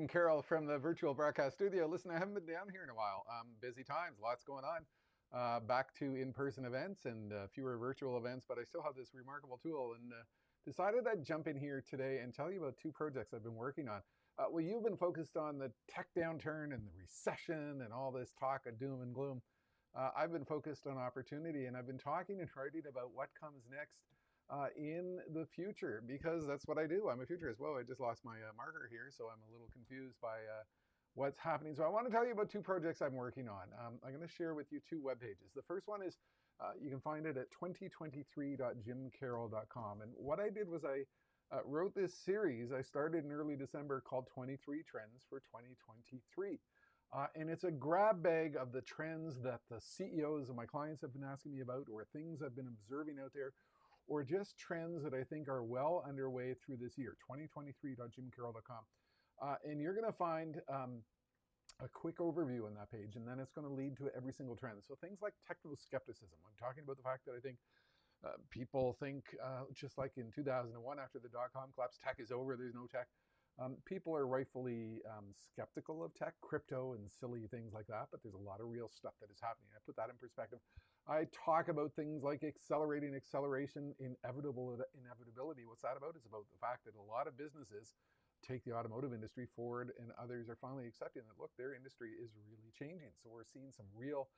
Jim Carroll from the virtual broadcast studio. Listen, I haven't been down here in a while. Busy times, lots going on. Back to in-person events and fewer virtual events, but I still have this remarkable tool and decided I'd jump in here today and tell you about two projects I've been working on. Well, you've been focused on the tech downturn and the recession and all this talk of doom and gloom. I've been focused on opportunity, and I've been talking and writing about what comes next in the future, because that's what I do. I'm a futurist. Whoa, I just lost my marker here, so I'm a little confused by what's happening. So I want to tell you about two projects I'm working on. I'm going to share with you two web pages. The first one is, you can find it at 2023.jimcarroll.com. And what I did was I wrote this series I started in early December called 23 Trends for 2023. And it's a grab bag of the trends that the CEOs of my clients have been asking me about, or things I've been observing out there, or just trends that I think are well underway through this year, 2023.jimcarroll.com. And you're going to find a quick overview on that page, and then it's going to lead to every single trend. So things like technical skepticism. I'm talking about the fact that I think people think, just like in 2001 after the dot-com collapse, tech is over, there's no tech. People are rightfully skeptical of tech, crypto, and silly things like that, but there's a lot of real stuff that is happening. I put that in perspective. I talk about things like accelerating acceleration, inevitability. What's that about? It's about the fact that a lot of businesses take the automotive industry forward, and others are finally accepting that, look, their industry is really changing. So we're seeing some real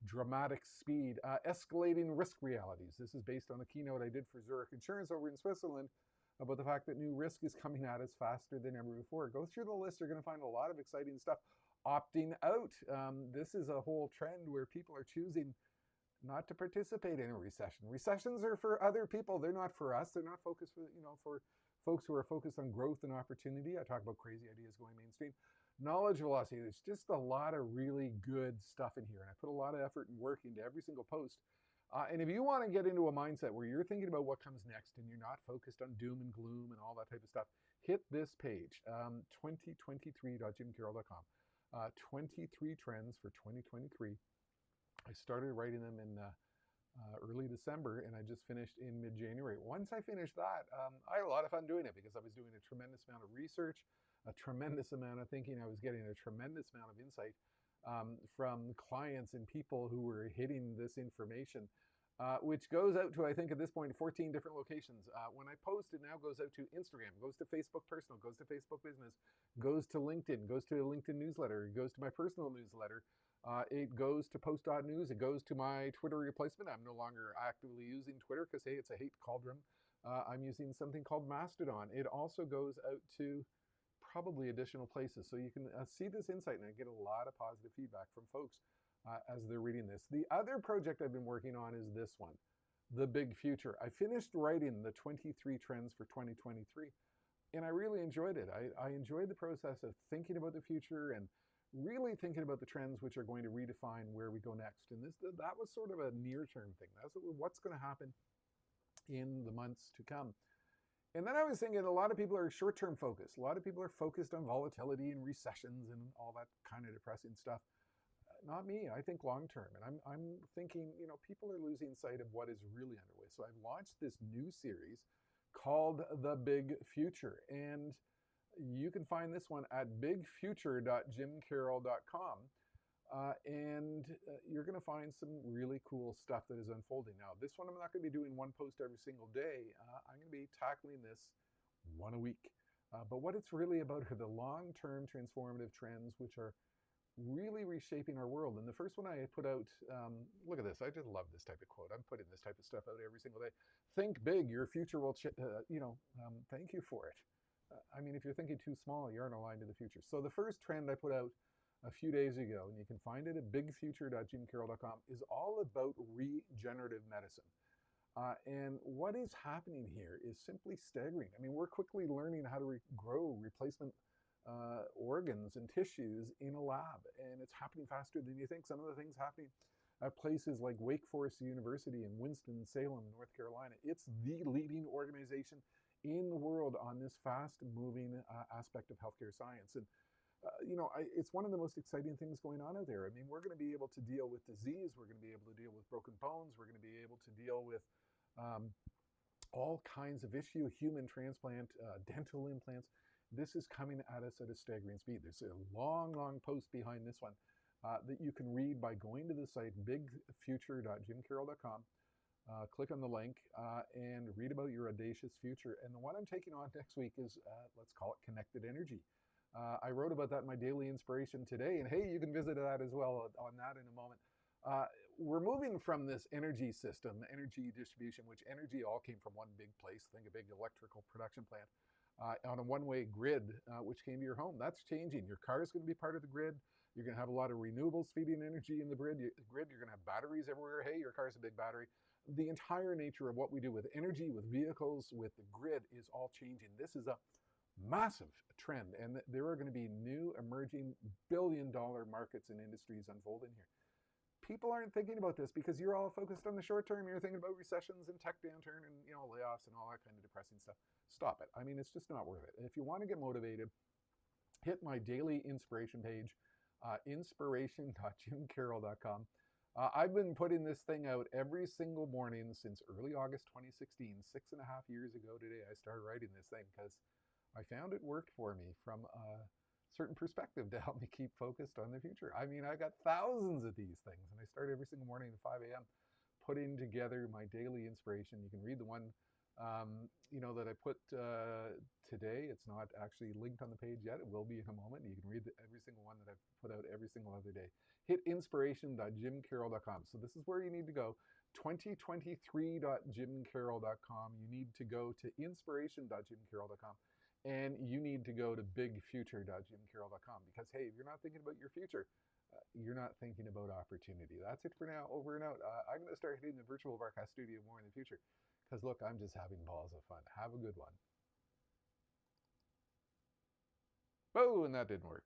dramatic speed, escalating risk realities. This is based on a keynote I did for Zurich Insurance over in Switzerland, about the fact that new risk is coming at us faster than ever before. Go through the list, you're going to find a lot of exciting stuff. Opting out. This is a whole trend where people are choosing not to participate in a recession. Recessions are for other people. They're not for us. They're not focused for folks who are focused on growth and opportunity. I talk about crazy ideas going mainstream. Knowledge velocity. There's just a lot of really good stuff in here. And I put a lot of effort and work into every single post. And if you want to get into a mindset where you're thinking about what comes next and you're not focused on doom and gloom and all that type of stuff, hit this page, 2023.jimcarroll.com. 23 trends for 2023. I started writing them in early December, and I just finished in mid-January. Once I finished that, I had a lot of fun doing it because I was doing a tremendous amount of research, a tremendous amount of thinking. I was getting a tremendous amount of insight from clients and people who were hitting this information, which goes out to, I think at this point, 14 different locations. When I post, it now goes out to Instagram, goes to Facebook Personal, goes to Facebook Business, goes to LinkedIn, goes to a LinkedIn newsletter, it goes to my personal newsletter, it goes to Post.news, it goes to my Twitter replacement. I'm no longer actively using Twitter because, hey, it's a hate cauldron. I'm using something called Mastodon. It also goes out to probably additional places. So you can see this insight, and I get a lot of positive feedback from folks as they're reading this. The other project I've been working on is this one, The Big Future. I finished writing the 23 trends for 2023, and I really enjoyed it. I enjoyed the process of thinking about the future and really thinking about the trends which are going to redefine where we go next. And that was sort of a near-term thing. That's what's going to happen in the months to come. And then I was thinking a lot of people are short-term focused. A lot of people are focused on volatility and recessions and all that kind of depressing stuff. Not me. I think long-term. And I'm thinking, people are losing sight of what is really underway. So I've launched this new series called The Big Future. And you can find this one at bigfuture.jimcarroll.com. And you're going to find some really cool stuff that is unfolding. Now, this one, I'm not going to be doing one post every single day. I'm going to be tackling this one a week. But what it's really about are the long-term transformative trends which are really reshaping our world. And the first one I put out, look at this. I just love this type of quote. I'm putting this type of stuff out every single day. Think big. Your future will, thank you for it. If you're thinking too small, you aren't aligned to the future. So the first trend I put out a few days ago, and you can find it at bigfuture.jimcarroll.com, is all about regenerative medicine. And what is happening here is simply staggering. We're quickly learning how to grow replacement organs and tissues in a lab, and it's happening faster than you think. Some of the things happening at places like Wake Forest University in Winston-Salem, North Carolina. It's the leading organization in the world on this fast-moving aspect of healthcare science. And it's one of the most exciting things going on out there. We're going to be able to deal with disease. We're going to be able to deal with broken bones. We're going to be able to deal with all kinds of issue, human transplant, dental implants. This is coming at us at a staggering speed. There's a long, long post behind this one that you can read by going to the site bigfuture.jimcarroll.com. Click on the link and read about your audacious future. And the one I'm taking on next week is, let's call it connected energy. I wrote about that in my daily inspiration today, and hey, you can visit that as well on that in a moment. We're moving from this energy system, energy distribution, which energy all came from one big place. Think a big electrical production plant on a one-way grid, which came to your home. That's changing. Your car is going to be part of the grid. You're going to have a lot of renewables feeding energy in the grid. You're going to have batteries everywhere. Hey, your car's a big battery. The entire nature of what we do with energy, with vehicles, with the grid is all changing. This is a massive trend, and there are going to be new emerging billion-dollar markets and industries unfolding here. People aren't thinking about this because you're all focused on the short term. You're thinking about recessions and tech downturn and layoffs and all that kind of depressing stuff. Stop it. I mean, it's just not worth it. If you want to get motivated, hit my daily inspiration page, inspiration.jimcarroll.com. I've been putting this thing out every single morning since early August 2016. 6.5 years ago today, I started writing this thing because I found it worked for me from a certain perspective to help me keep focused on the future. I mean, I got thousands of these things, and I start every single morning at 5 a.m. putting together my daily inspiration. You can read the one that I put today. It's not actually linked on the page yet. It will be in a moment. You can read every single one that I've put out every single other day. Hit inspiration.jimcarroll.com. So this is where you need to go. 2023.jimcarroll.com. You need to go to inspiration.jimcarroll.com. And you need to go to bigfuture.jimcarroll.com because, hey, if you're not thinking about your future, you're not thinking about opportunity. That's it for now. Over and out. I'm going to start hitting the virtual Varcast studio more in the future because, look, I'm just having balls of fun. Have a good one. Oh, and that didn't work.